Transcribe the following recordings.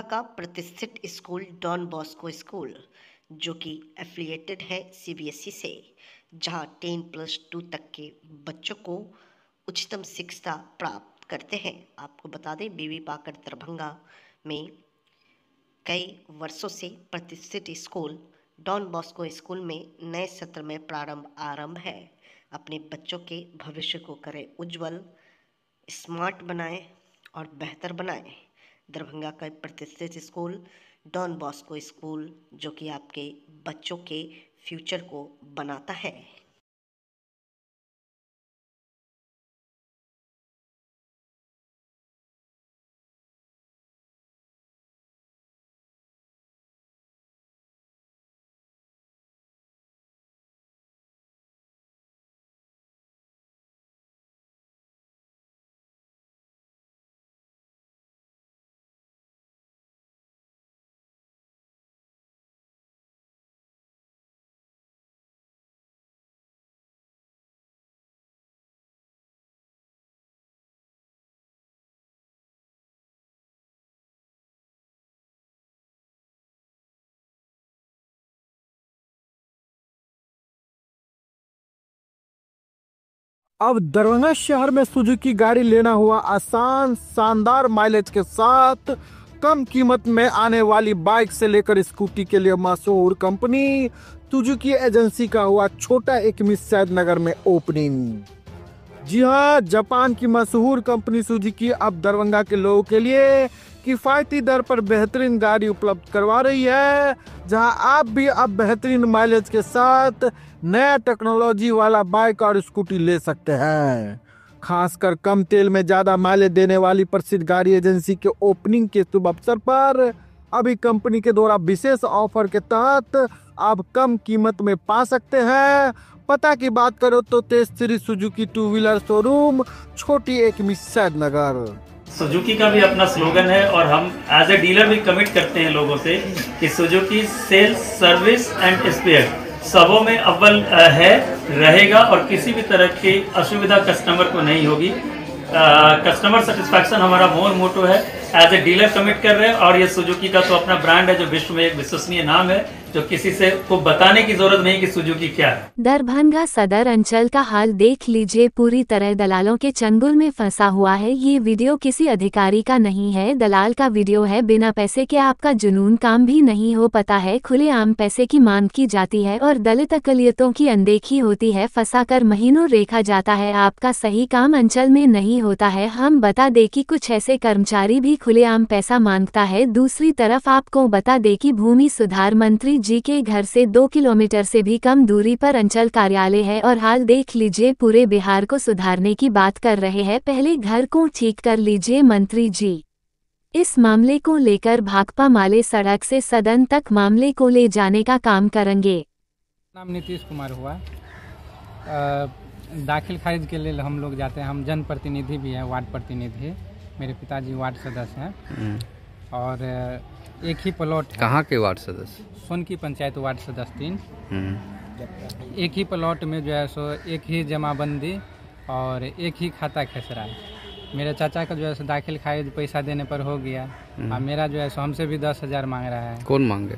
का प्रतिष्ठित school don Bosco school, जो कि एफिलिएटेड है सीबीएसई से, जहां 10+2 तक के बच्चों को उच्चतम शिक्षा प्राप्त करते हैं। आपको बता दें, बीवी पाकर दरभंगा में कई वर्षों से प्रतिष्ठित स्कूल डॉन बॉस्को स्कूल में नए सत्र में आरंभ है। अपने बच्चों के भविष्य को करें उज्जवल, स्मार्ट बनाएं और बेहतर बनाएं। दरभंगा का प्रतिष्ठित स्कूल डॉन बॉस्को स्कूल, जो कि आपके बच्चों के फ्यूचर को बनाता है। अब दरभंगा शहर में सुजुकी गाड़ी लेना हुआ आसान, शानदार माइलेज के साथ कम कीमत में आने वाली बाइक से लेकर स्कूटी के लिए मशहूर कंपनी सुजुकी एजेंसी का हुआ छोटा एकमी सैदनगर में ओपनिंग। जी हाँ, जापान की मशहूर कंपनी सुजुकी अब दरभंगा के लोगों के लिए किफायती दर पर बेहतरीन गाड़ी उपलब्ध करवा रही है, जहां आप भी अब बेहतरीन माइलेज के साथ नया टेक्नोलॉजी वाला बाइक और स्कूटी ले सकते हैं। खासकर कम तेल में ज्यादा माइलेज देने वाली प्रसिद्ध गाड़ी एजेंसी के ओपनिंग के शुभ अवसर पर अभी कंपनी के द्वारा विशेष ऑफर के तहत आप कम कीमत में पा सकते हैं। पता की बात करो तो Tej Shri Suzuki two wheeler showroom, छोटी एकमी सैदनगर। सुजुकी का भी अपना स्लोगन है और हम एज ए डीलर भी कमिट करते हैं लोगों से कि Suzuki sales, service and spare सबों में अव्वल है, रहेगा और किसी भी तरह की असुविधा कस्टमर को नहीं होगी। कस्टमर सेटिस्फैक्शन हमारा मोटो है, एज ए डीलर कमिट कर रहे हैं। और ये सुजुकी का तो अपना ब्रांड है जो विश्व में एक विश्वसनीय नाम है, जो किसी से को बताने की जरूरत नहीं कि सुजुकी क्या है। दरभंगा सदर अंचल का हाल देख लीजिए, पूरी तरह दलालों के चंगुल में फंसा हुआ है। ये वीडियो किसी अधिकारी का नहीं है, दलाल का वीडियो है। बिना पैसे के आपका जुनून काम भी नहीं हो पाता है। खुलेआम पैसे की मांग की जाती है और दलित अकलियतों की अनदेखी होती है। फंसाकर महीनों रेखा जाता है, आपका सही काम अंचल में नहीं होता है। हम बता दे कि कुछ ऐसे कर्मचारी भी खुलेआम पैसा मांगता है। दूसरी तरफ आपको बता दे कि भूमि सुधार मंत्री जी के घर से 2 किलोमीटर से भी कम दूरी पर अंचल कार्यालय है और हाल देख लीजिए, पूरे बिहार को सुधारने की बात कर रहे हैं। पहले घर को ठीक कर लीजिए मंत्री जी। इस मामले को लेकर भाकपा माले सड़क से सदन तक मामले को ले जाने का काम करेंगे। नाम नीतीश कुमार हुआ। दाखिल खारिज के लिए हम लोग जाते हैं। हम जनप्रतिनिधि भी हैं, वार्ड प्रतिनिधि। मेरे पिताजी वार्ड सदस्य हैं और एक ही प्लॉट। कहाँ के वार्ड सदस्य? सोनकी पंचायत वार्ड सदस्य 3। एक ही प्लॉट में जो है सो एक ही जमाबंदी और एक ही खाता खेसरा है। मेरे चाचा का जो है सो दाखिल खारिज पैसा देने पर हो गया और मेरा जो है सो हमसे भी 10,000 मांग रहा है। कौन मांगे?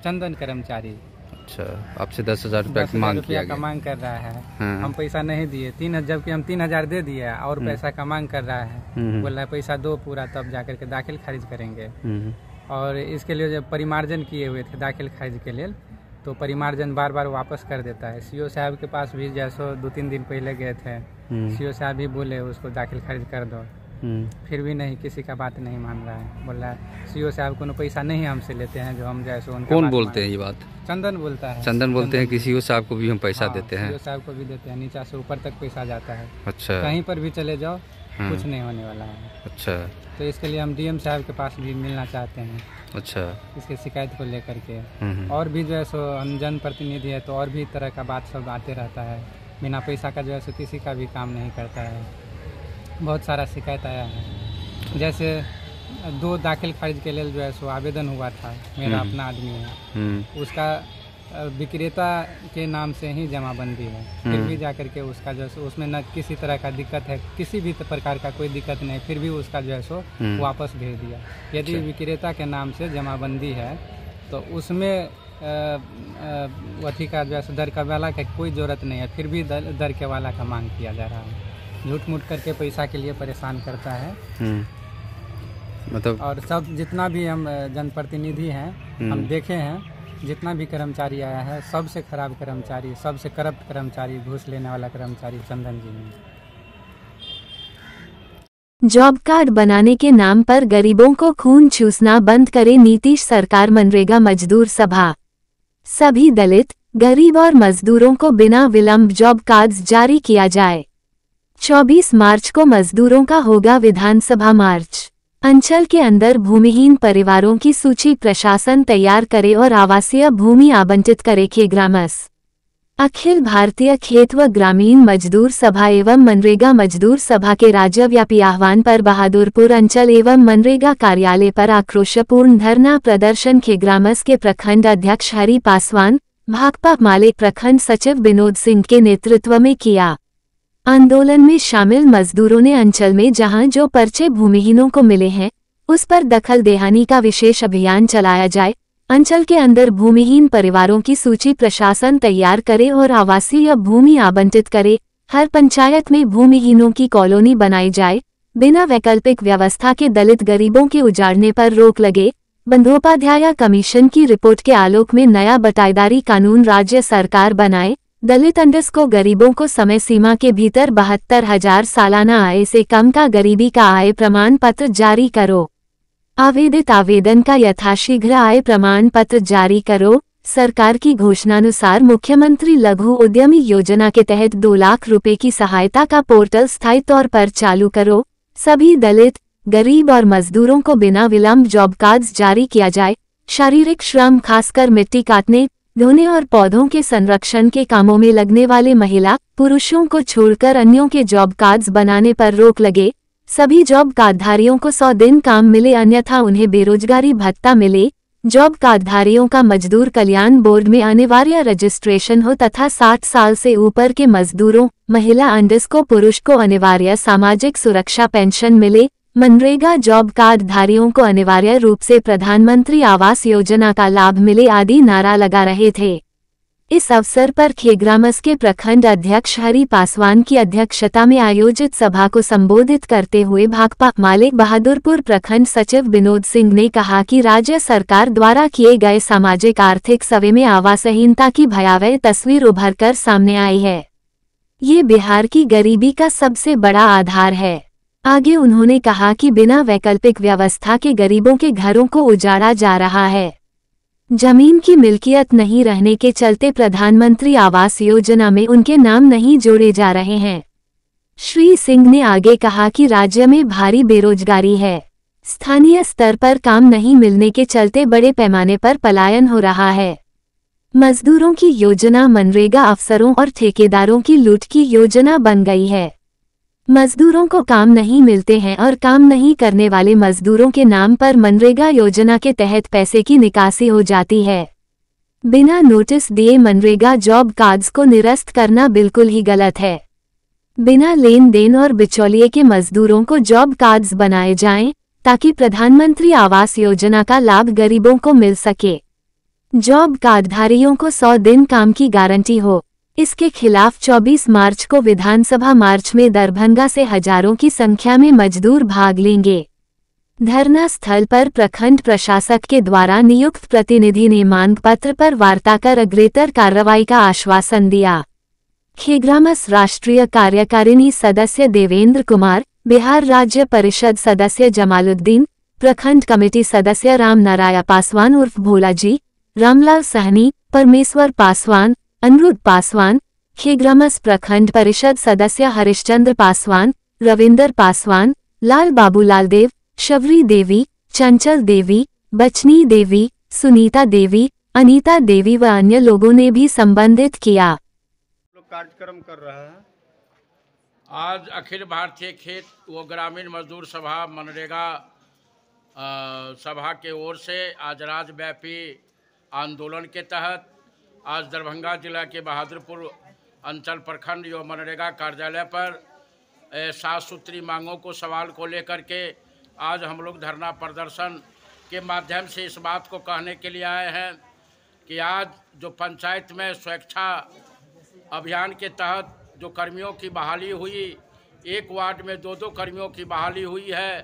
चंदन कर्मचारी। अच्छा, आपसे 10,000 रुपया की मांग किया का मांग कर रहा है। हाँ। हम पैसा नहीं दिए, 3,000, जबकि हम 3,000 दे दिए और पैसा का मांग कर रहा है। बोल रहा है पैसा दो पूरा, तब जाकर के दाखिल खारिज करेंगे। और इसके लिए जब परिमार्जन किए हुए थे दाखिल खारिज के लिए, तो परिमार्जन बार बार वापस कर देता है। सीओ साहब के पास भी जैसो 2-3 दिन पहले गए थे, सीओ साहब भी बोले उसको दाखिल खारिज कर दो, फिर भी नहीं, किसी का बात नहीं मान रहा है। बोल रहा है सीओ साहब को पैसा नहीं हमसे लेते हैं, जो हम जैसे उनका। कौन बोलते हैं ये बात? चंदन बोलता है। चंदन बोलते हैं कि सीओ साहब को भी हम पैसा देते हैं। सीओ साहब को भी देते हैं, नीचे से ऊपर तक पैसा जाता है। अच्छा, कहीं पर भी चले जाओ कुछ नहीं होने वाला है। अच्छा, तो इसके लिए हम डीएम साहब के पास भी मिलना चाहते हैं। अच्छा, इसके शिकायत को लेकर के। और भी जो है सो हम जनप्रतिनिधि है, तो और भी तरह का बात सब आते रहता है। बिना पैसा का जो है सो किसी का भी काम नहीं करता है। बहुत सारा शिकायत आया है। जैसे 2 दाखिल खारिज के लिए जो है सो आवेदन हुआ था, मेरा अपना आदमी है, उसका विक्रेता के नाम से ही जमाबंदी है, फिर भी जाकर के उसका जो है उसमें न किसी तरह का दिक्कत है, किसी भी प्रकार का कोई दिक्कत नहीं, फिर भी उसका जो है सो वापस भेज दिया। यदि विक्रेता के नाम से जमाबंदी है तो उसमें वही का जो है दर का वाला का कोई ज़रूरत नहीं है, फिर भी दर के वाला का मांग किया जा रहा है। झूठ मूठ करके पैसा के लिए परेशान करता है। मतलब और सब जितना भी हम जनप्रतिनिधि हैं हम देखे हैं, जितना भी कर्मचारी आया है सबसे खराब कर्मचारी, सबसे करप्ट कर्मचारी, घूस लेने वाला कर्मचारी चंदन जी ने। जॉब कार्ड बनाने के नाम पर गरीबों को खून चूसना बंद करे नीतीश सरकार। मनरेगा मजदूर सभा। सभी दलित, गरीब और मजदूरों को बिना विलंब जॉब कार्ड्स जारी किया जाए। 24 मार्च को मजदूरों का होगा विधानसभा मार्च। अंचल के अंदर भूमिहीन परिवारों की सूची प्रशासन तैयार करे और आवासीय भूमि आवंटित करे। खेग्रामस अखिल भारतीय खेत व ग्रामीण मजदूर सभा एवं मनरेगा मजदूर सभा के राज्यव्यापी आह्वान पर बहादुरपुर अंचल एवं मनरेगा कार्यालय पर आक्रोशपूर्ण धरना प्रदर्शन खेग्रामस के प्रखंड अध्यक्ष हरि पासवान, भाकपा माले प्रखंड सचिव विनोद सिंह के नेतृत्व में किया। आंदोलन में शामिल मजदूरों ने अंचल में जहां जो पर्चे भूमिहीनों को मिले हैं उस पर दखल देहानी का विशेष अभियान चलाया जाए। अंचल के अंदर भूमिहीन परिवारों की सूची प्रशासन तैयार करे और आवासीय भूमि आवंटित करे। हर पंचायत में भूमिहीनों की कॉलोनी बनाई जाए। बिना वैकल्पिक व्यवस्था के दलित गरीबों के उजाड़ने पर रोक लगे। बंदोपाध्याय कमीशन की रिपोर्ट के आलोक में नया बटाईदारी कानून राज्य सरकार बनाए। दलित अंडस को गरीबों को समय सीमा के भीतर 72,000 सालाना आय से कम का गरीबी का आय प्रमाण पत्र जारी करो। आवेदित आवेदन का यथाशीघ्र आय प्रमाण पत्र जारी करो। सरकार की घोषणानुसार मुख्यमंत्री लघु उद्यमी योजना के तहत 2 लाख रुपए की सहायता का पोर्टल स्थायी तौर पर चालू करो। सभी दलित, गरीब और मजदूरों को बिना विलंब जॉब कार्ड्स जारी किया जाए। शारीरिक श्रम खासकर मिट्टी काटने, ढोने और पौधों के संरक्षण के कामों में लगने वाले महिला, पुरुषों को छोड़कर अन्यों के जॉब कार्ड्स बनाने पर रोक लगे। सभी जॉब कार्डधारियों को 100 दिन काम मिले, अन्यथा उन्हें बेरोजगारी भत्ता मिले। जॉब कार्डधारियों का मजदूर कल्याण बोर्ड में अनिवार्य रजिस्ट्रेशन हो तथा 60 साल से ऊपर के मजदूरों, महिला अंडस को, पुरुष को अनिवार्य सामाजिक सुरक्षा पेंशन मिले। मनरेगा जॉब कार्डधारियों को अनिवार्य रूप से प्रधानमंत्री आवास योजना का लाभ मिले आदि नारा लगा रहे थे। इस अवसर पर खेग्रामस के प्रखंड अध्यक्ष हरि पासवान की अध्यक्षता में आयोजित सभा को संबोधित करते हुए भाकपा माले बहादुरपुर प्रखंड सचिव विनोद सिंह ने कहा कि राज्य सरकार द्वारा किए गए सामाजिक आर्थिक सर्वे में आवासहीनता की भयावह तस्वीर उभरकर सामने आई है। ये बिहार की गरीबी का सबसे बड़ा आधार है। आगे उन्होंने कहा कि बिना वैकल्पिक व्यवस्था के गरीबों के घरों को उजाड़ा जा रहा है। जमीन की मिल्कियत नहीं रहने के चलते प्रधानमंत्री आवास योजना में उनके नाम नहीं जोड़े जा रहे हैं। श्री सिंह ने आगे कहा कि राज्य में भारी बेरोजगारी है। स्थानीय स्तर पर काम नहीं मिलने के चलते बड़े पैमाने पर पलायन हो रहा है। मजदूरों की योजना मनरेगा अफसरों और ठेकेदारों की लूट की योजना बन गई है। मजदूरों को काम नहीं मिलते हैं और काम नहीं करने वाले मजदूरों के नाम पर मनरेगा योजना के तहत पैसे की निकासी हो जाती है। बिना नोटिस दिए मनरेगा जॉब कार्ड्स को निरस्त करना बिल्कुल ही गलत है। बिना लेन देन और बिचौलिए के मजदूरों को जॉब कार्ड्स बनाए जाएं, ताकि प्रधानमंत्री आवास योजना का लाभ गरीबों को मिल सके। जॉब कार्डधारियों को 100 दिन काम की गारंटी हो। इसके खिलाफ 24 मार्च को विधानसभा मार्च में दरभंगा से हजारों की संख्या में मजदूर भाग लेंगे। धरना स्थल पर प्रखंड प्रशासक के द्वारा नियुक्त प्रतिनिधि ने मांग पत्र पर वार्ता कर अग्रेतर कार्रवाई का आश्वासन दिया। खेग्रामस राष्ट्रीय कार्यकारिणी सदस्य देवेंद्र कुमार, बिहार राज्य परिषद सदस्य जमालुद्दीन, प्रखंड कमेटी सदस्य राम नारायण पासवान उर्फ भोलाजी, रामलाल सहनी, परमेश्वर पासवान, अनुरुद्ध पासवान, खेग्रामस प्रखंड परिषद सदस्य हरिश्चंद्र पासवान, रविंदर पासवान, लाल बाबूलाल देव, शबरी देवी, चंचल देवी, बचनी देवी, सुनीता देवी, अनीता देवी व अन्य लोगों ने भी संबंधित किया। कार्यक्रम कर रहा है। आज अखिल भारतीय खेत व ग्रामीण मजदूर सभा मनरेगा सभा के ओर से आज राज्यव्यापी आंदोलन के तहत आज दरभंगा जिला के बहादुरपुर अंचल प्रखंड जो मनरेगा कार्यालय पर 7 सूत्री मांगों को सवाल को लेकर के आज हम लोग धरना प्रदर्शन के माध्यम से इस बात को कहने के लिए आए हैं कि आज जो पंचायत में स्वेच्छा अभियान के तहत जो कर्मियों की बहाली हुई, एक वार्ड में 2-2 कर्मियों की बहाली हुई है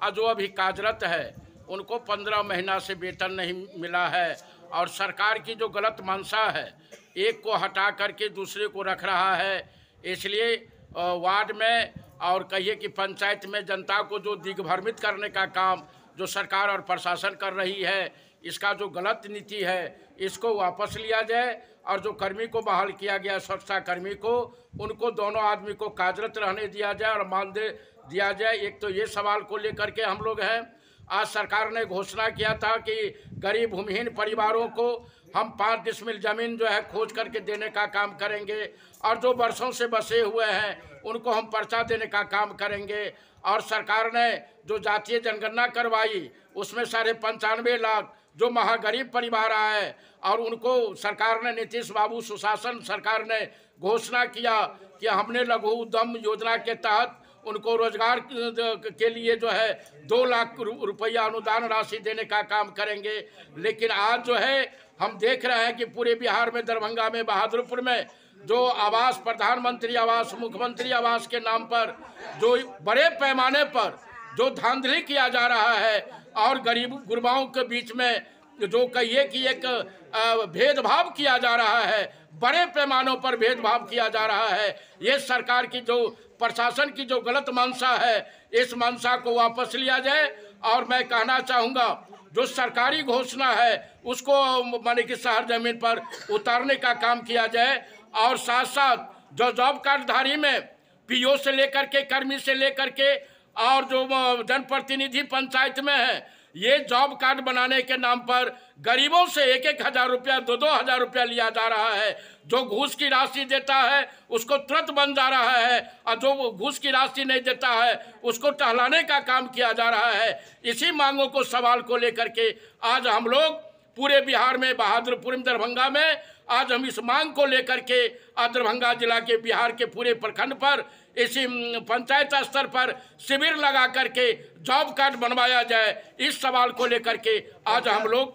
और जो अभी कार्यरत है उनको 15 महीना से वेतन नहीं मिला है और सरकार की जो गलत मंशा है, एक को हटा करके दूसरे को रख रहा है। इसलिए वार्ड में और कहिए कि पंचायत में जनता को जो दिग्भ्रमित करने का काम जो सरकार और प्रशासन कर रही है, इसका जो गलत नीति है इसको वापस लिया जाए और जो कर्मी को बहाल किया गया स्वच्छता कर्मी को, उनको दोनों आदमी को कार्यरत रहने दिया जाए और मानदेय दिया जाए। एक तो ये सवाल को लेकर के हम लोग हैं। आज सरकार ने घोषणा किया था कि गरीब भूमिहीन परिवारों को हम 5 डिसमिल ज़मीन जो है खोज करके देने का काम करेंगे और जो वर्षों से बसे हुए हैं उनको हम पर्चा देने का काम करेंगे। और सरकार ने जो जातीय जनगणना करवाई उसमें 95.5 लाख जो महागरीब परिवार आए और उनको सरकार ने, नीतीश बाबू सुशासन सरकार ने घोषणा किया कि हमने लघु उद्यम योजना के तहत उनको रोजगार के लिए जो है 2 लाख रुपया अनुदान राशि देने का काम करेंगे। लेकिन आज जो है हम देख रहे हैं कि पूरे बिहार में, दरभंगा में, बहादुरपुर में जो आवास, प्रधानमंत्री आवास, मुख्यमंत्री आवास के नाम पर जो बड़े पैमाने पर जो धांधली किया जा रहा है और गरीब गुरबाओं के बीच में जो कहिए कि एक भेदभाव किया जा रहा है, बड़े पैमानों पर भेदभाव किया जा रहा है। ये सरकार की जो प्रशासन की जो गलत मंशा है, इस मंशा को वापस लिया जाए। और मैं कहना चाहूँगा जो सरकारी घोषणा है उसको माने कि शहर जमीन पर उतारने का काम किया जाए और साथ साथ जो जॉब कार्डधारी में पीओ से लेकर के, कर्मी से लेकर के और जो जनप्रतिनिधि पंचायत में है, ये जॉब कार्ड बनाने के नाम पर गरीबों से 1-1 हज़ार रुपया, 2-2 हज़ार रुपया लिया जा रहा है। जो घूस की राशि देता है उसको तुरंत बन जा रहा है और जो घूस की राशि नहीं देता है उसको टहलाने का काम किया जा रहा है। इसी मांगों को सवाल को लेकर के आज हम लोग पूरे बिहार में, बहादुरपुर में, दरभंगा में आज हम इस मांग को लेकर के आज दरभंगा जिला के, बिहार के पूरे प्रखंड पर, इसी पंचायत स्तर पर शिविर लगा करके जॉब कार्ड बनवाया जाए। इस सवाल को लेकर के आज हम लोग,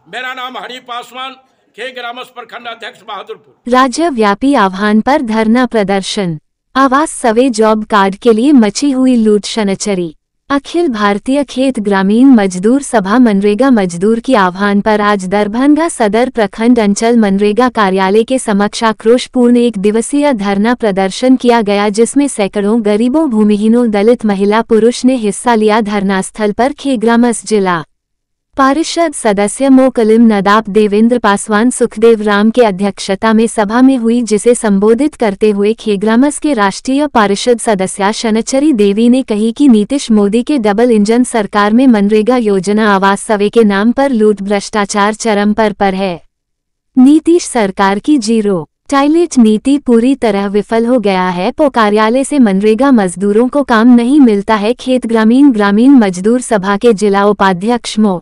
मेरा नाम हरि पासवान, खे ग्रामस प्रखंड अध्यक्ष, बहादुरपुर। राज्यव्यापी आह्वान पर धरना प्रदर्शन। आवास सवे जॉब कार्ड के लिए मची हुई लूट शनचरी। अखिल भारतीय खेत ग्रामीण मजदूर सभा मनरेगा मजदूर की आह्वान पर आज दरभंगा सदर प्रखंड अंचल मनरेगा कार्यालय के समक्ष आक्रोशपूर्ण 1 दिवसीय धरना प्रदर्शन किया गया, जिसमें सैकड़ों गरीबों, भूमिहीनों, दलित, महिला, पुरुष ने हिस्सा लिया। धरनास्थल पर खेग्रामस जिला पारिषद सदस्य मोकलिम नदाब देवेंद्र पासवान सुखदेव राम के अध्यक्षता में सभा में हुई, जिसे संबोधित करते हुए खेग्रामस के राष्ट्रीय पारिषद सदस्य शनचरी देवी ने कही कि नीतीश मोदी के डबल इंजन सरकार में मनरेगा योजना आवास सवे के नाम पर लूट, भ्रष्टाचार चरम पर है। नीतीश सरकार की जीरो टाइलेट नीति पूरी तरह विफल हो गया है। कार्यालय से मनरेगा मजदूरों को काम नहीं मिलता है। खेत ग्रामीण मजदूर सभा के जिला उपाध्यक्ष मो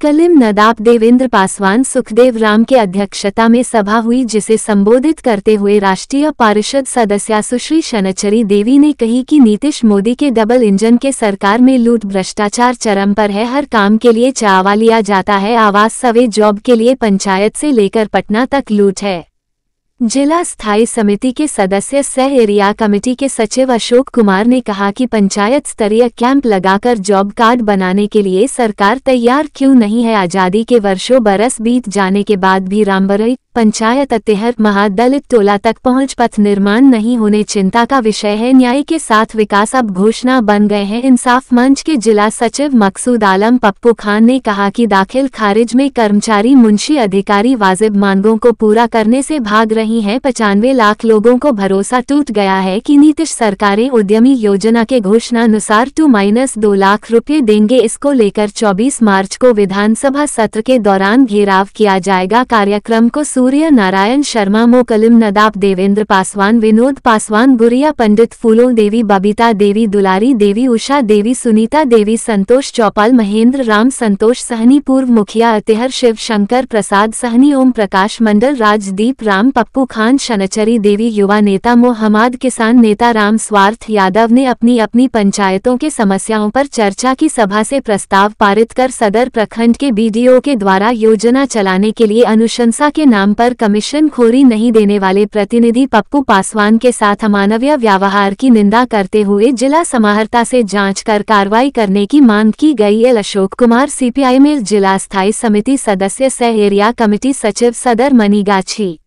कलिम नदाब देवेंद्र पासवान सुखदेव राम के अध्यक्षता में सभा हुई, जिसे संबोधित करते हुए राष्ट्रीय पारिषद सदस्य सुश्री शनचरी देवी ने कही कि नीतीश मोदी के डबल इंजन के सरकार में लूट, भ्रष्टाचार चरम पर है। हर काम के लिए चावा लिया जाता है। आवास सवे जॉब के लिए पंचायत से लेकर पटना तक लूट है। जिला स्थायी समिति के सदस्य सह एरिया कमेटी के सचिव अशोक कुमार ने कहा कि पंचायत स्तरीय कैंप लगाकर जॉब कार्ड बनाने के लिए सरकार तैयार क्यों नहीं है। आजादी के वर्षों बरस बीत जाने के बाद भी रामबरई पंचायत अतिहर महादलित टोला तक पहुंच पथ निर्माण नहीं होने चिंता का विषय है। न्याय के साथ विकास अब घोषणा बन गए हैं। इंसाफ मंच के जिला सचिव मकसूद आलम पप्पू खान ने कहा कि दाखिल खारिज में कर्मचारी, मुंशी, अधिकारी वाजिब मांगों को पूरा करने से भाग रही हैं। 95 लाख लोगों को भरोसा टूट गया है कि नीतीश सरकारें उद्यमी योजना के घोषणानुसार 2-2 लाख रुपए देंगे। इसको लेकर 24 मार्च को विधानसभा सत्र के दौरान घेराव किया जाएगा। कार्यक्रम को सूर्य नारायण शर्मा, मोकलिम नदाब, देवेंद्र पासवान, विनोद पासवान, गुड़िया पंडित, फूलों देवी, बबीता देवी, दुलारी देवी, उषा देवी, सुनीता देवी, संतोष चौपाल, महेंद्र राम, संतोष सहनी, पूर्व मुखिया अतिहर, शिव शंकर प्रसाद सहनी, ओम प्रकाश मंडल, राजदीप राम, पप्पू खान, शनचरी देवी, युवा नेता मोहम्मद, किसान नेता राम स्वार्थ यादव ने अपनी अपनी पंचायतों के समस्याओं पर चर्चा की सभा से प्रस्ताव पारित कर सदर प्रखंड के बीडीओ के द्वारा योजना चलाने के लिए अनुशंसा के नाम पर कमीशन खोरी नहीं देने वाले प्रतिनिधि पप्पू पासवान के साथ अमानवीय व्यवहार की निंदा करते हुए जिला समाहर्ता से जांच कर कार्रवाई करने की मांग की गई। एल अशोक कुमार, सीपीआई जिला स्थायी समिति सदस्य सह एरिया कमेटी सचिव सदर मनीगाछी।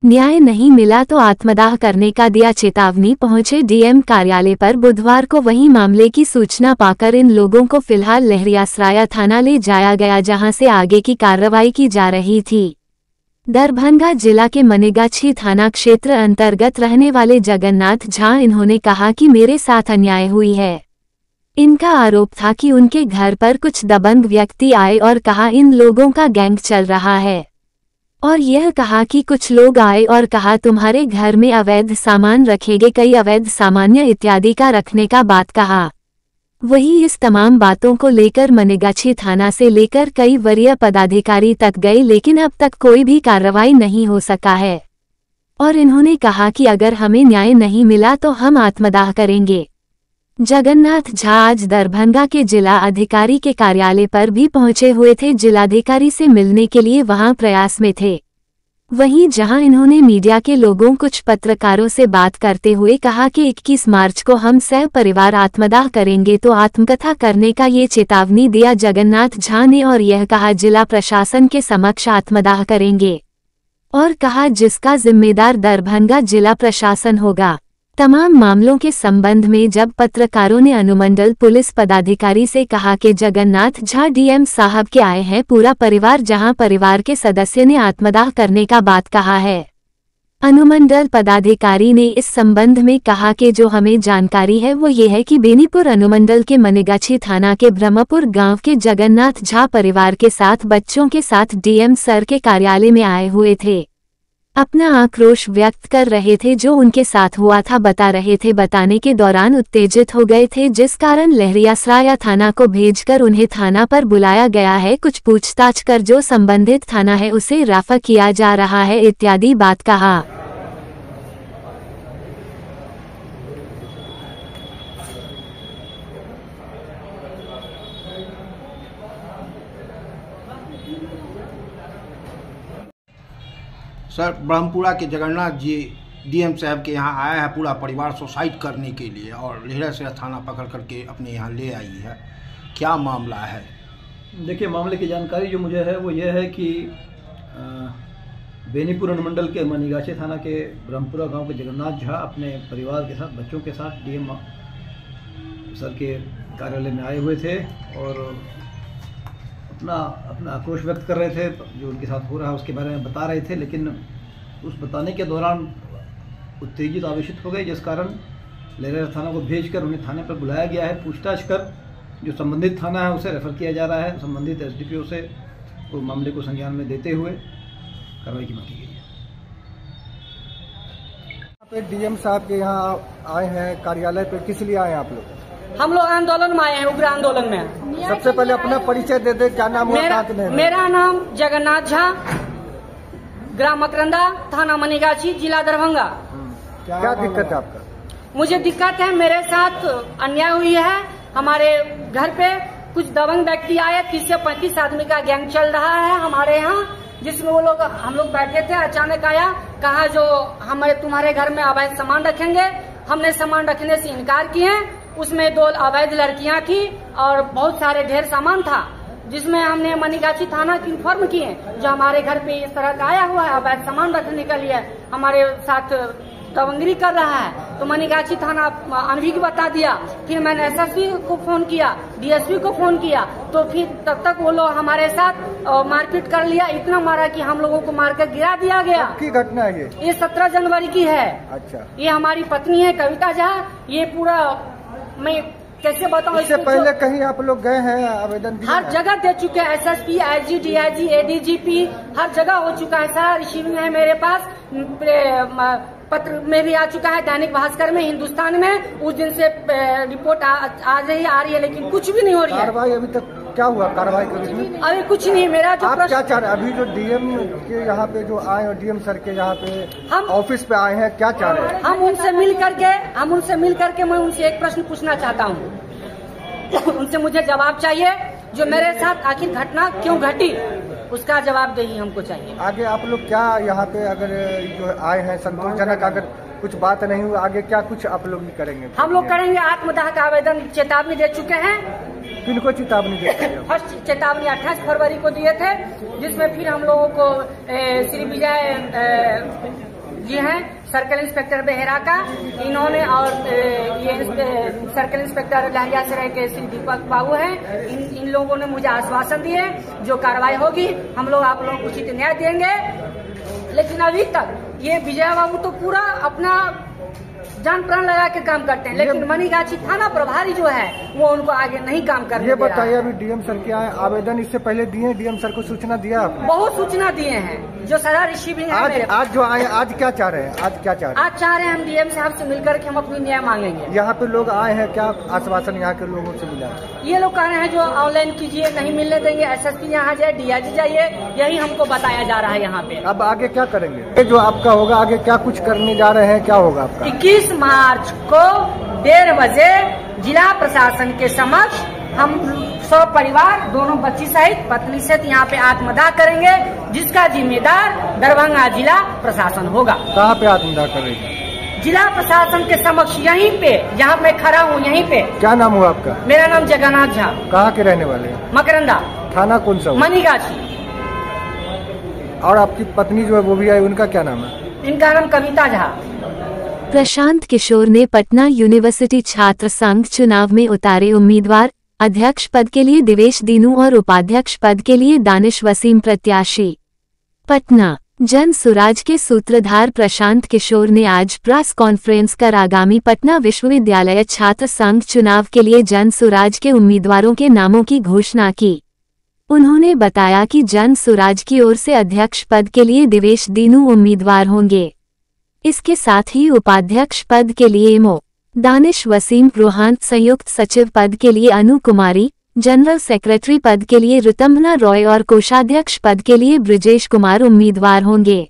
न्याय नहीं मिला तो आत्मदाह करने का दिया चेतावनी। पहुंचे डीएम कार्यालय पर बुधवार को वहीं मामले की सूचना पाकर इन लोगों को फिलहाल लहरियासराय थाना ले जाया गया, जहां से आगे की कार्रवाई की जा रही थी। दरभंगा जिला के मनीगाछी थाना क्षेत्र अंतर्गत रहने वाले जगन्नाथ झा, इन्होंने कहा कि मेरे साथ अन्याय हुई है। इनका आरोप था कि उनके घर पर कुछ दबंग व्यक्ति आए और कहा इन लोगों का गैंग चल रहा है, और यह कहा कि कुछ लोग आए और कहा तुम्हारे घर में अवैध सामान रखेंगे, कई अवैध सामान्य इत्यादि का रखने का बात कहा। वही इस तमाम बातों को लेकर मनीगाछी थाना से लेकर कई वरीय पदाधिकारी तक गए, लेकिन अब तक कोई भी कार्रवाई नहीं हो सका है। और इन्होंने कहा कि अगर हमें न्याय नहीं मिला तो हम आत्मदाह करेंगे। जगन्नाथ झा आज दरभंगा के जिला अधिकारी के कार्यालय पर भी पहुंचे हुए थे, जिलाधिकारी से मिलने के लिए वहां प्रयास में थे। वहीं जहां इन्होंने मीडिया के लोगों कुछ पत्रकारों से बात करते हुए कहा कि 21 मार्च को हम सह परिवार आत्मदाह करेंगे, तो आत्मकथा करने का ये चेतावनी दिया जगन्नाथ झा ने, और यह कहा जिला प्रशासन के समक्ष आत्मदाह करेंगे, और कहा जिसका जिम्मेदार दरभंगा जिला प्रशासन होगा। तमाम मामलों के संबंध में जब पत्रकारों ने अनुमंडल पुलिस पदाधिकारी से कहा कि जगन्नाथ झा डीएम साहब के आए हैं पूरा परिवार, जहां परिवार के सदस्य ने आत्मदाह करने का बात कहा है। अनुमंडल पदाधिकारी ने इस संबंध में कहा कि जो हमें जानकारी है वो ये है कि बेनीपुर अनुमंडल के मनीगाछी थाना के ब्रह्मपुर गांव के जगन्नाथ झा परिवार के साथ बच्चों के साथ डीएम सर के कार्यालय में आए हुए थे, अपना आक्रोश व्यक्त कर रहे थे। जो उनके साथ हुआ था बता रहे थे, बताने के दौरान उत्तेजित हो गए थे, जिस कारण लहरियासराय थाना को भेजकर उन्हें थाना पर बुलाया गया है। कुछ पूछताछ कर जो संबंधित थाना है उसे रफा किया जा रहा है इत्यादि बात कहा। सर, ब्रह्मपुरा के जगन्नाथ जी डीएम साहब के यहाँ आया है पूरा परिवार सुसाइड करने के लिए, और लहरियासराय थाना पकड़ करके अपने यहाँ ले आई है। क्या मामला है? देखिए, मामले की जानकारी जो मुझे है वो ये है कि बेनीपुर अनुमंडल के मनीगाछी थाना के ब्रह्मपुरा गांव के जगन्नाथ झा अपने परिवार के साथ, बच्चों के साथ डीएम सर के कार्यालय में आए हुए थे, और अपना आक्रोश व्यक्त कर रहे थे। जो उनके साथ हो रहा है उसके बारे में बता रहे थे, लेकिन उस बताने के दौरान उत्तेजित आवेशित हो गए, जिस कारण लहरियासराय थाना को भेजकर उन्हें थाने पर बुलाया गया है। पूछताछ कर जो संबंधित थाना है उसे रेफर किया जा रहा है। संबंधित एसडीपीओ से वो मामले को संज्ञान में देते हुए कार्रवाई की मांग की गई है। डीएम साहब के यहाँ आए हैं कार्यालय पे, किस लिए आए आप लोग? हम लोग आंदोलन में आए हैं, उग्र आंदोलन में। सबसे पहले अपना परिचय दे दे, क्या नाम हुआ? मेरा नाम जगन्नाथ झा, ग्राम मकरंदा, थाना मनीगाछी, जिला दरभंगा। क्या दिक्कत है आपका? मुझे दिक्कत है, मेरे साथ अन्याय हुई है। हमारे घर पे कुछ दबंग व्यक्ति आए, 30 से 35 आदमी का गैंग चल रहा है हमारे यहाँ, जिसमें हम लोग बैठे थे। अचानक आया, कहा जो हमारे तुम्हारे घर में अवैध सामान रखेंगे। हमने सामान रखने से इनकार किए। उसमें 2 अवैध लड़कियां थी और बहुत सारे ढेर सामान था, जिसमें हमने मनीगाछी थाना की इन्फॉर्म किए, जो हमारे घर पे इस तरह का आया हुआ है, अवैध सामान रखने के लिए हमारे साथ दबंगगिरी कर रहा है। तो मनीगाछी थाना अनभिज्ञ बता दिया। फिर मैंने एसएसपी को फोन किया, डीएसपी को फोन किया, तो फिर तब तक वो लोग हमारे साथ मारपीट कर लिया। इतना मारा कि हम लोगों को मारकर गिरा दिया गया। की घटना है ये 17 जनवरी की है। अच्छा, ये हमारी पत्नी है कविता झा। ये पूरा मैं कैसे बताऊं? इससे पहले कहीं आप लोग गए हैं आवेदन दिया? हर जगह दे चुके हैं, एसएसपी, आईजी, डीआईजी, एडीजीपी, हर जगह हो चुका है, सारा रिसीविंग है मेरे पास, पत्र में भी आ चुका है, दैनिक भास्कर में, हिंदुस्तान में। उस दिन से रिपोर्ट आ रही है, लेकिन कुछ भी नहीं हो रही है। कार्रवाई अभी तक क्या हुआ? कार्रवाई अभी कुछ नहीं। मेरा जो आप क्या चाह रहे हैं? अभी जो डीएम के यहाँ पे जो आए और डीएम सर के यहाँ पे हम ऑफिस पे आए हैं, क्या चाह रहे हैं? हम उनसे मिल करके मैं उनसे एक प्रश्न पूछना चाहता हूँ। उनसे मुझे जवाब चाहिए, जो मेरे साथ आखिर घटना क्यों घटी, उसका जवाबदेही हमको चाहिए। आगे आप लोग क्या यहाँ पे अगर जो आए हैं संतोषजनक अगर कुछ बात नहीं हुई, आगे क्या कुछ आप लोग करेंगे? हम लोग करेंगे आत्मदाह का आवेदन, चेतावनी दे चुके हैं। किनको चेतावनी दे? फर्स्ट चेतावनी 28 फरवरी को दिए थे, जिसमें फिर हम लोगों को श्री विजय जी हैं, सर्कल इंस्पेक्टर बेहरा का, इन्होंने, और ये सर्कल इंस्पेक्टर लहरियासराय के श्री दीपक बाबू हैं, इन लोगों ने मुझे आश्वासन दिए जो कार्रवाई होगी हम लोग आप लोगों को उचित न्याय देंगे। लेकिन अभी तक ये विजय बाबू तो पूरा अपना जान प्राण लगा के काम करते हैं, लेकिन मनीगाछी थाना प्रभारी जो है वो उनको आगे नहीं काम करने ये बताइए, अभी डीएम सर के आवेदन इससे पहले दिए, डीएम सर को सूचना दिया आपने? बहुत सूचना दिए हैं, जो सारा रिसीविंग है। आज जो आए, आज क्या चाह रहे हैं? आज चाह रहे हैं हम डीएम साहब से मिलकर के हम अपनी न्याय मांगेंगे। यहाँ पे लोग आए हैं, क्या आश्वासन यहाँ के लोगों से मिला? ये लोग कह रहे हैं जो ऑनलाइन कीजिए, नहीं मिलने देंगे, SSP यहाँ जाए, DIG जाइए, यही हमको बताया जा रहा है यहाँ पे। अब आगे क्या करेंगे? जो आपका होगा आगे क्या कुछ करने जा रहे हैं, क्या होगा आपका? 21 मार्च को 1:30 बजे जिला प्रशासन के समक्ष हम 100 परिवार, दोनों बच्ची सहित पत्नी सहित यहाँ पे आत्मदाह करेंगे, जिसका जिम्मेदार दरभंगा जिला प्रशासन होगा। कहाँ पे आत्मदाह करेंगे? जिला प्रशासन के समक्ष, यहीं पे जहाँ मैं खड़ा हूँ, यहीं पे। क्या नाम हुआ आपका? मेरा नाम जगन्नाथ झा। कहाँ के रहने वाले हैं? मकरंदा। थाना कौन सा? मनीगाछी। और आपकी पत्नी जो है वो भी आई, उनका क्या नाम है? इनका नाम कविता झा। प्रशांत किशोर ने पटना यूनिवर्सिटी छात्र संघ चुनाव में उतारे उम्मीदवार, अध्यक्ष पद के लिए दिवेश दीनू और उपाध्यक्ष पद के लिए दानिश वसीम प्रत्याशी। पटना जन सुराज के सूत्रधार प्रशांत किशोर ने आज प्रेस कॉन्फ्रेंस कर आगामी पटना विश्वविद्यालय छात्र संघ चुनाव के लिए जन सुराज के उम्मीदवारों के नामों की घोषणा की। उन्होंने बताया कि जन सुराज की ओर से अध्यक्ष पद के लिए दिवेश दीनू उम्मीदवार होंगे। इसके साथ ही उपाध्यक्ष पद के लिए मो दानिश वसीम रोहान, संयुक्त सचिव पद के लिए अनु कुमारी, जनरल सेक्रेटरी पद के लिए ऋतंभना रॉय और कोषाध्यक्ष पद के लिए ब्रिजेश कुमार उम्मीदवार होंगे।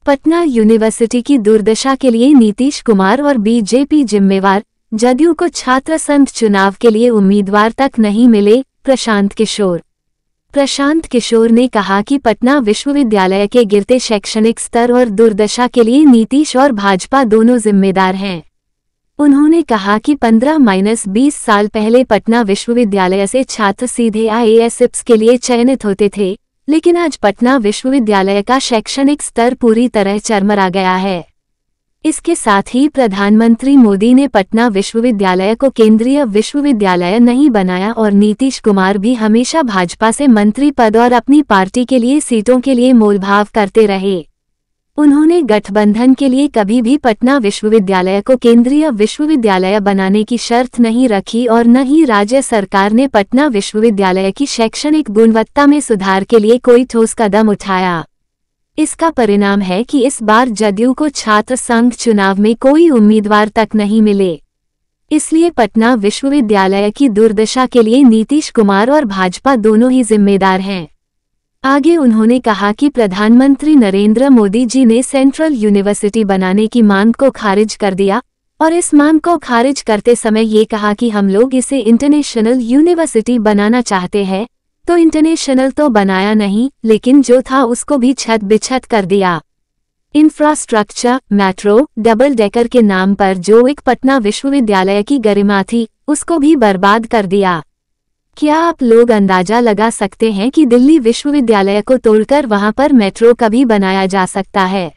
पटना यूनिवर्सिटी की दुर्दशा के लिए नीतीश कुमार और बीजेपी जिम्मेवार, जदयू को छात्र संघ चुनाव के लिए उम्मीदवार तक नहीं मिले। प्रशांत किशोर ने कहा कि पटना विश्वविद्यालय के गिरते शैक्षणिक स्तर और दुर्दशा के लिए नीतीश और भाजपा दोनों जिम्मेदार हैं। उन्होंने कहा कि 15-20 साल पहले पटना विश्वविद्यालय से छात्र सीधे IAS के लिए चयनित होते थे, लेकिन आज पटना विश्वविद्यालय का शैक्षणिक स्तर पूरी तरह चरमरा गया है। इसके साथ ही प्रधानमंत्री मोदी ने पटना विश्वविद्यालय को केंद्रीय विश्वविद्यालय नहीं बनाया और नीतीश कुमार भी हमेशा भाजपा से मंत्री पद और अपनी पार्टी के लिए सीटों के लिए मोलभाव करते रहे। उन्होंने गठबंधन के लिए कभी भी पटना विश्वविद्यालय को केंद्रीय विश्वविद्यालय बनाने की शर्त नहीं रखी और न ही राज्य सरकार ने पटना विश्वविद्यालय की शैक्षणिक गुणवत्ता में सुधार के लिए कोई ठोस कदम उठाया। इसका परिणाम है कि इस बार जदयू को छात्र संघ चुनाव में कोई उम्मीदवार तक नहीं मिले। इसलिए पटना विश्वविद्यालय की दुर्दशा के लिए नीतीश कुमार और भाजपा दोनों ही जिम्मेदार हैं। आगे उन्होंने कहा कि प्रधानमंत्री नरेंद्र मोदी जी ने सेंट्रल यूनिवर्सिटी बनाने की मांग को खारिज कर दिया और इस मांग को खारिज करते समय ये कहा कि हम लोग इसे इंटरनेशनल यूनिवर्सिटी बनाना चाहते हैं, तो इंटरनेशनल तो बनाया नहीं, लेकिन जो था उसको भी छत बिछत कर दिया। इंफ्रास्ट्रक्चर, मेट्रो, डबल डेकर के नाम पर जो एक पटना विश्वविद्यालय की गरिमा थी, उसको भी बर्बाद कर दिया। क्या आप लोग अंदाजा लगा सकते हैं कि दिल्ली विश्वविद्यालय को तोड़कर वहां पर मेट्रो कभी बनाया जा सकता है,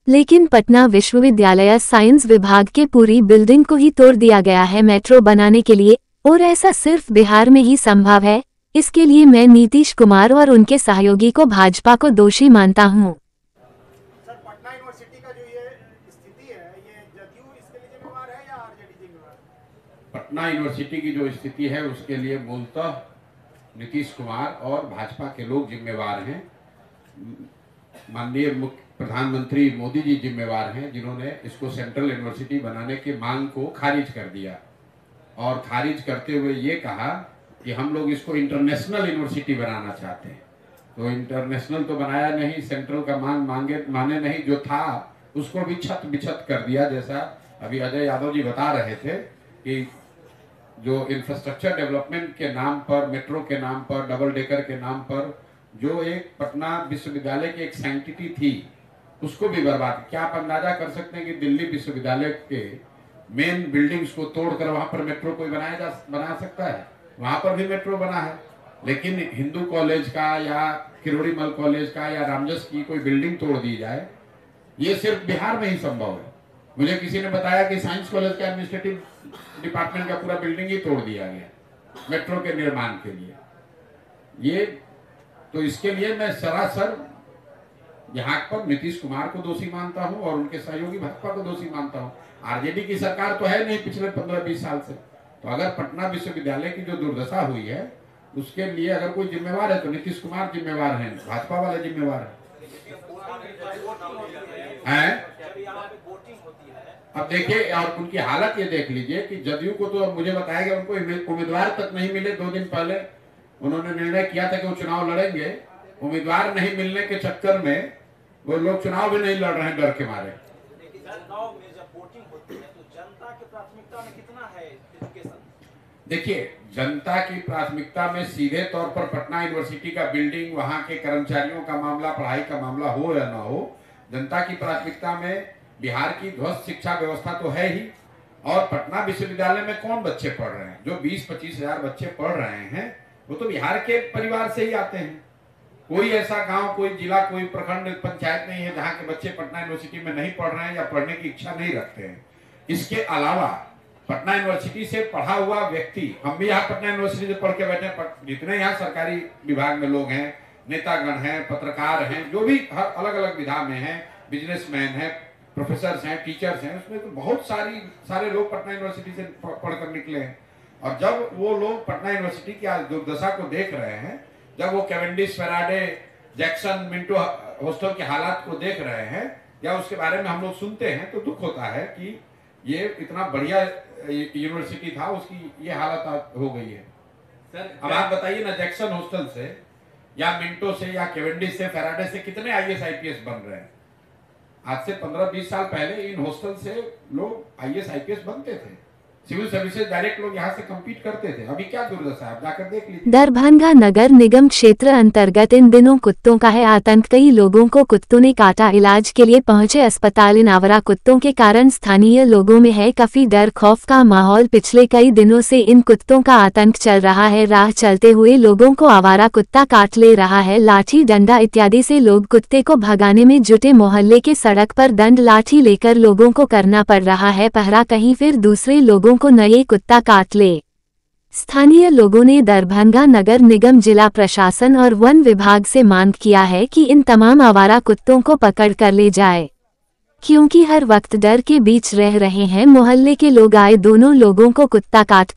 लेकिन पटना विश्वविद्यालय साइंस विभाग के पूरी बिल्डिंग को ही तोड़ दिया गया है मेट्रो बनाने के लिए, और ऐसा सिर्फ बिहार में ही संभव है। इसके लिए मैं नीतीश कुमार और उनके सहयोगी को भाजपा को दोषी मानता हूं। सर, पटना यूनिवर्सिटी का जो ये स्थिति है, ये जदयू इसके लिए जिम्मेवार है या आरजेडी जिम्मेवार? पटना यूनिवर्सिटी की जो स्थिति है उसके लिए मूलतः नीतीश कुमार और भाजपा के लोग जिम्मेवार हैं। माननीय प्रधानमंत्री मोदी जी जिम्मेवार हैं, जिन्होंने इसको सेंट्रल यूनिवर्सिटी बनाने की मांग को खारिज कर दिया और खारिज करते हुए ये कहा कि हम लोग इसको इंटरनेशनल यूनिवर्सिटी बनाना चाहते हैं। तो इंटरनेशनल तो बनाया नहीं, सेंट्रल का माने नहीं, जो था उसको भी छत बिछत कर दिया। जैसा अभी अजय यादव जी बता रहे थे कि जो इंफ्रास्ट्रक्चर डेवलपमेंट के नाम पर, मेट्रो के नाम पर, डबल डेकर के नाम पर जो एक पटना विश्वविद्यालय की एक सैंक्टिटी थी, उसको भी बर्बाद। क्या आप अंदाजा कर सकते हैं कि दिल्ली विश्वविद्यालय के मेन बिल्डिंग्स को तोड़कर वहां पर मेट्रो कोई बना सकता है? वहां पर भी मेट्रो बना है, लेकिन हिंदू कॉलेज का या किरोड़ीमल कॉलेज का या रामजस की कोई बिल्डिंग तोड़ दी जाए, ये सिर्फ बिहार में ही संभव है। मुझे किसी ने बताया कि साइंस कॉलेज का एडमिनिस्ट्रेटिव डिपार्टमेंट का पूरा बिल्डिंग ही तोड़ दिया गया मेट्रो के निर्माण के लिए। ये तो इसके लिए मैं सरासर यहाँ पर नीतीश कुमार को दोषी मानता हूँ और उनके सहयोगी भाजपा को दोषी मानता हूँ। आरजेडी की सरकार तो है नहीं पिछले 15-20 साल से। तो अगर पटना विश्वविद्यालय की जो दुर्दशा हुई है उसके लिए अगर कोई जिम्मेवार है तो नीतीश कुमार जिम्मेवार हैं, भाजपा वाले जिम्मेवार हैं। अब देखिए, और उनकी हालत ये देख लीजिए कि जदयू को तो मुझे बताया गया उनको उम्मीदवार तक नहीं मिले। 2 दिन पहले उन्होंने निर्णय किया था कि वो चुनाव लड़ेंगे, उम्मीदवार नहीं मिलने के चक्कर में वो लोग चुनाव भी नहीं लड़ रहे हैं डर के मारे। देखिए, जनता की प्राथमिकता में सीधे तौर पर पटना यूनिवर्सिटी का बिल्डिंग, वहां के कर्मचारियों का मामला, पढ़ाई का मामला हो या ना हो, जनता की प्राथमिकता में बिहार की ध्वस्त शिक्षा व्यवस्था तो है ही। और पटना विश्वविद्यालय में कौन बच्चे पढ़ रहे हैं? जो 20-25 हजार बच्चे पढ़ रहे हैं वो तो बिहार के परिवार से ही आते हैं। कोई ऐसा गांव, कोई जिला, कोई प्रखंड पंचायत नहीं है जहां के बच्चे पटना यूनिवर्सिटी में नहीं पढ़ रहे हैं या पढ़ने की इच्छा नहीं रखते हैं। इसके अलावा पटना यूनिवर्सिटी से पढ़ा हुआ व्यक्ति, हम भी यहाँ पटना यूनिवर्सिटी से पढ़ के बैठे, जितने यहाँ सरकारी विभाग में लोग हैं, नेतागण हैं, पत्रकार हैं, जो भी हर अलग अलग विधा में हैं, बिजनेसमैन हैं, प्रोफेसर हैं, टीचर्स हैं, उसमें तो बहुत सारे लोग पटना यूनिवर्सिटी से पढ़कर निकले हैं। और जब वो लोग पटना यूनिवर्सिटी की आज दुर्दशा को देख रहे हैं, जब वो Cavendish, Faraday, Jackson, Minto hostel के हालात को देख रहे हैं या उसके बारे में हम लोग सुनते हैं, तो दुख होता है कि ये इतना बढ़िया यूनिवर्सिटी था, उसकी ये हालत हो गई है। अब आप बताइए ना, जैक्सन हॉस्टल से या मिंटो से या कैवेंडिश से, फैराडे से कितने IAS IPS बन रहे हैं? आज से 15-20 साल पहले इन हॉस्टल से लोग IAS IPS बनते थे, सिविल सर्विसेज डायरेक्ट लोग यहाँ से कम्पीट करते थे। अभी क्या दुर्दशा है, आप जाकर देख लीजिए। दरभंगा नगर निगम क्षेत्र अंतर्गत इन दिनों कुत्तों का है आतंक। कई लोगों को कुत्तों ने काटा, इलाज के लिए पहुंचे अस्पताल। इन आवारा कुत्तों के कारण स्थानीय लोगों में है काफी डर खौफ का माहौल। पिछले कई दिनों से इन कुत्तों का आतंक चल रहा है। राह चलते हुए लोगों को आवारा कुत्ता काट ले रहा है। लाठी डंडा इत्यादि से लोग कुत्ते को भगाने में जुटे। मोहल्ले के सड़क पर दंड लाठी लेकर लोगों को करना पड़ रहा है पहरा, कहीं फिर दूसरे लोगों को नए कुत्ता काट ले। स्थानीय लोगों ने दरभंगा नगर निगम, जिला प्रशासन और वन विभाग से मांग किया है कि इन तमाम आवारा कुत्तों को पकड़ कर ले जाए, क्योंकि हर वक्त डर के बीच रह रहे हैं। मोहल्ले के लोग आए दोनों लोगों को कुत्ता काट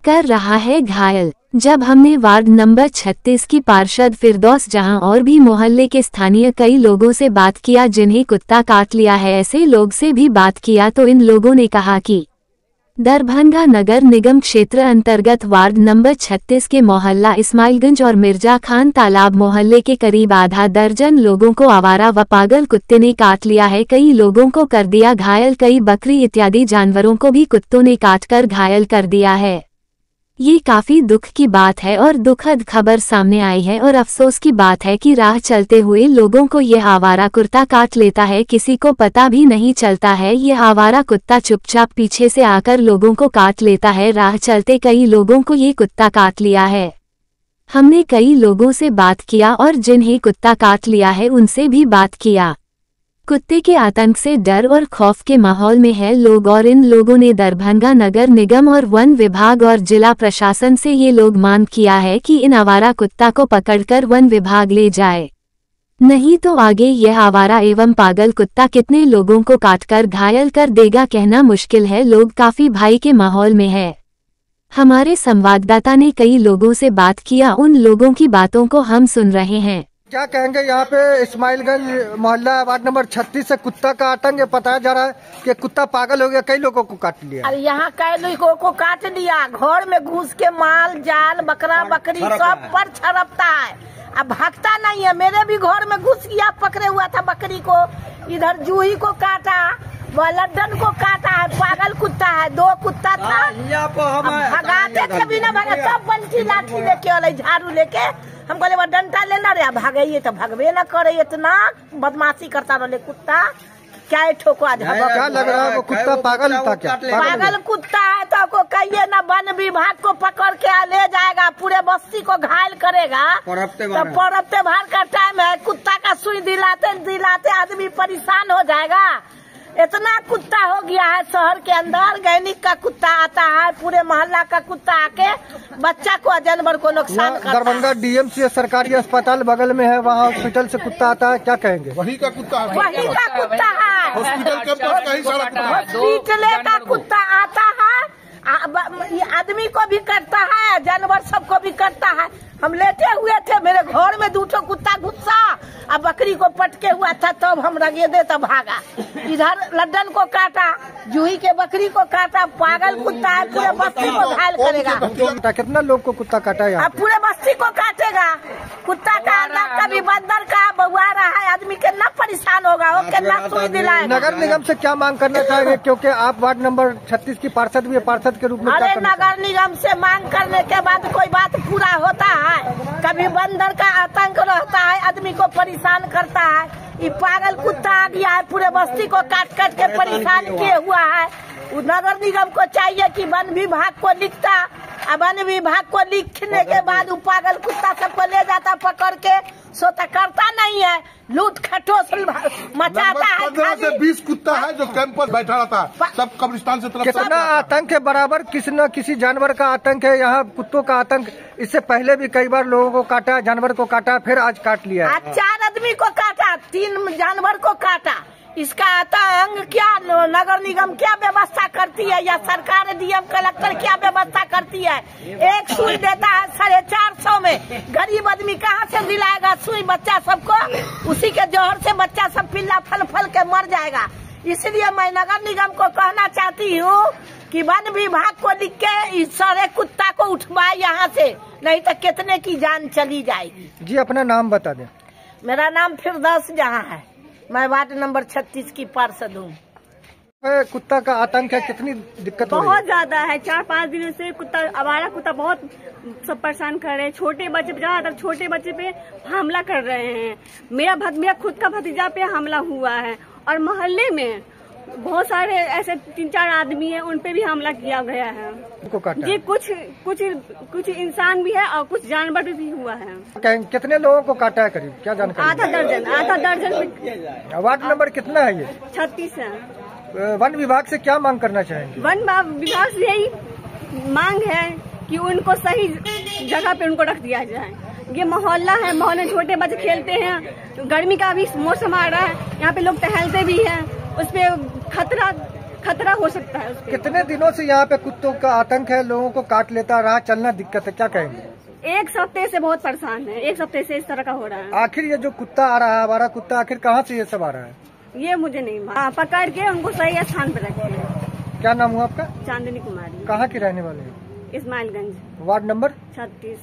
कर रहा है घायल। जब हमने वार्ड नंबर 36 की पार्षद फिरदौस जहां और भी मोहल्ले के स्थानीय कई लोगों से बात किया जिन्हें कुत्ता काट लिया है, ऐसे लोग से भी बात किया तो इन लोगों ने कहा कि दरभंगा नगर निगम क्षेत्र अंतर्गत वार्ड नंबर 36 के मोहल्ला इस्माइलगंज और मिर्जा खान तालाब मोहल्ले के करीब आधा दर्जन लोगों को आवारा व पागल कुत्ते ने काट लिया है। कई लोगों को कर दिया घायल। कई बकरी इत्यादि जानवरों को भी कुत्तों ने काटकर घायल कर दिया है। ये काफी दुख की बात है और दुखद खबर सामने आई है और अफसोस की बात है कि राह चलते हुए लोगों को यह आवारा कुत्ता काट लेता है, किसी को पता भी नहीं चलता है। यह आवारा कुत्ता चुपचाप पीछे से आकर लोगों को काट लेता है। राह चलते कई लोगों को ये कुत्ता काट लिया है। हमने कई लोगों से बात किया और जिन्हें कुत्ता काट लिया है उनसे भी बात किया। कुत्ते के आतंक से डर और खौफ के माहौल में है लोग और इन लोगों ने दरभंगा नगर निगम और वन विभाग और जिला प्रशासन से ये लोग मांग किया है कि इन आवारा कुत्ता को पकड़कर वन विभाग ले जाए, नहीं तो आगे यह आवारा एवं पागल कुत्ता कितने लोगों को काटकर घायल कर देगा कहना मुश्किल है। लोग काफी भय के माहौल में है। हमारे संवाददाता ने कई लोगों से बात किया, उन लोगों की बातों को हम सुन रहे हैं। क्या कहेंगे यहाँ पे इस्माइलगंज मोहल्ला वार्ड नंबर 36 से कुत्ता का आतंक बताया जा रहा है कि कुत्ता पागल हो गया, कई लोगों को काट लिया। अरे यहाँ कई लोगों को काट लिया, घर में घुस के माल जाल बकरा बकरी सब पर छरपता है। अब भागता नहीं है, मेरे भी घर में घुस गया, पकड़े हुआ था बकरी को, इधर जूही को काटा, लड्डन को काटा है, पागल कुत्ता है, 2 कुत्ता था, भगाते थे बिना भागा, सब बंटी लाठी लेके वाले झाड़ू लेके, हम कहले डंडा लेना रे, भागे तो भगवे न करे, इतना बदमाशी करता रहे कुत्ता, क्या ठोको आज। क्या लग रहा है वो कुत्ता पागल था? क्या पागल कुत्ता है तो को कहिए ना, वन विभाग को पकड़ के ले जाएगा, पूरे बस्ती को घायल करेगा। तो पर्व त्योहार का टाइम है, कुत्ता का सुई दिलाते दिलाते आदमी परेशान हो जाएगा। इतना कुत्ता हो गया है शहर के अंदर, गैनिक का कुत्ता आता है, पूरे मोहल्ला का कुत्ता आके बच्चा को जानवर को नुकसान करता है। दरभंगा डीएमसी सरकारी अस्पताल बगल में है, वहाँ हॉस्पिटल से कुत्ता आता है, क्या कहेंगे? वही का कुत्ता है, वही का कुत्ता है, हॉस्पिटल के पास का ही सारा हॉस्पिटल का कुत्ता आता है, आदमी को भी करता है, जानवर सबको भी करता है। हम लेटे हुए थे, मेरे घर में 2 कुत्ता घुसा, अब बकरी को पटके हुआ था, तब हम रगे दे तब भागा। इधर लड्डन को काटा, जूही के बकरी को काटा, पागल कुत्ता है, पूरे बस्ती को घायल करेगा। कितना लोग को कुत्ता काटा है? अब पूरे बस्ती को काटेगा कुत्ता का, कभी बंदर का बउआ रहा है, आदमी कितना परेशान होगा, वो कितना सुई दिलाएगा। नगर निगम से क्या मांग करना चाहेंगे, क्योंकि आप वार्ड नंबर 36 की पार्षद भी है, पार्षद के रूप में? अरे नगर निगम से मांग करने के बाद कोई बात पूरा होता है? कभी बंदर का आतंक रहता है, आदमी को परेशान करता है, ये पागल कुत्ता आ गया है, पूरे बस्ती को काट काट के परेशान किए हुआ है। नगर निगम को चाहिए कि वन विभाग को लिखता, वन विभाग को लिखने के बाद वो पागल कुत्ता सबको ले जाता पकड़ के, सोता करता नहीं है, लूट खटोस मचाता है। 15 से 20 कुत्ता है जो कैंप पर बैठा रहता है, सब कब्रिस्तान से तरफ। कितना आतंक है, बराबर किसी न किसी जानवर का आतंक है यहाँ, कुत्तों का आतंक। इससे पहले भी कई बार लोगों को काटा, जानवर को काटा, फिर आज काट लिया। आज 4 आदमी को काटा, 3 जानवर को काटा। इसका आतंक क्या नगर निगम क्या व्यवस्था करती है, या सरकार डीएम कलेक्टर क्या व्यवस्था करती है? एक सुई देता है 450 में, गरीब आदमी कहाँ से दिलाएगा सुई बच्चा सबको? उसी के जोहर से बच्चा सब पिल्ला फल फल के मर जाएगा। इसलिए मैं नगर निगम को कहना चाहती हूँ कि वन विभाग को लिख के इस सारे कुत्ता को उठवाए यहाँ से, नहीं तो कितने की जान चली जाएगी। जी अपना नाम बता दें। मेरा नाम फिरदौस जहाँ है, मैं वार्ड नंबर 36 की पार्षद हूँ। कुत्ता का आतंक है, कितनी दिक्कत हो रही है? बहुत ज्यादा है, 4-5 दिनों से कुत्ता, आवारा कुत्ता बहुत सब परेशान कर रहे हैं। छोटे बच्चे पे, ज्यादातर छोटे बच्चे पे हमला कर रहे हैं। मेरा खुद का भतीजा पे हमला हुआ है, और मोहल्ले में बहुत सारे ऐसे 3-4 आदमी हैं, उन पे भी हमला किया गया है। जी कुछ इंसान भी है और कुछ जानवर भी हुआ है। कितने लोगों को काटा है करीब, क्या जानकारी? आधा दर्जन। वार्ड नंबर कितना है ये? 36 है। वन विभाग से क्या मांग करना चाहेंगे? वन विभाग से यही मांग है कि उनको सही जगह पे उनको रख दिया जाए। ये मोहल्ला है, मोहल्ले में छोटे बच्चे खेलते हैं, गर्मी का भी मौसम आ रहा है, यहाँ पे लोग टहलते भी हैं, उसपे खतरा हो सकता है। कितने दिनों से यहाँ पे कुत्तों का आतंक है, लोगों को काट लेता, राह चलना दिक्कत है, क्या कहेंगे? 1 हफ्ते से बहुत परेशान है, 1 हफ्ते से इस तरह का हो रहा है। आखिर ये जो कुत्ता आ रहा है, हमारा कुत्ता, आखिर कहाँ से ये सब आ रहा है? ये मुझे नहीं मालूम। पकड़ के उनको सही स्थान पर रखिए। क्या नाम हुआ आपका? चांदनी कुमारी। कहाँ की रहने वाले हैं? Ismailganj, ward number 36।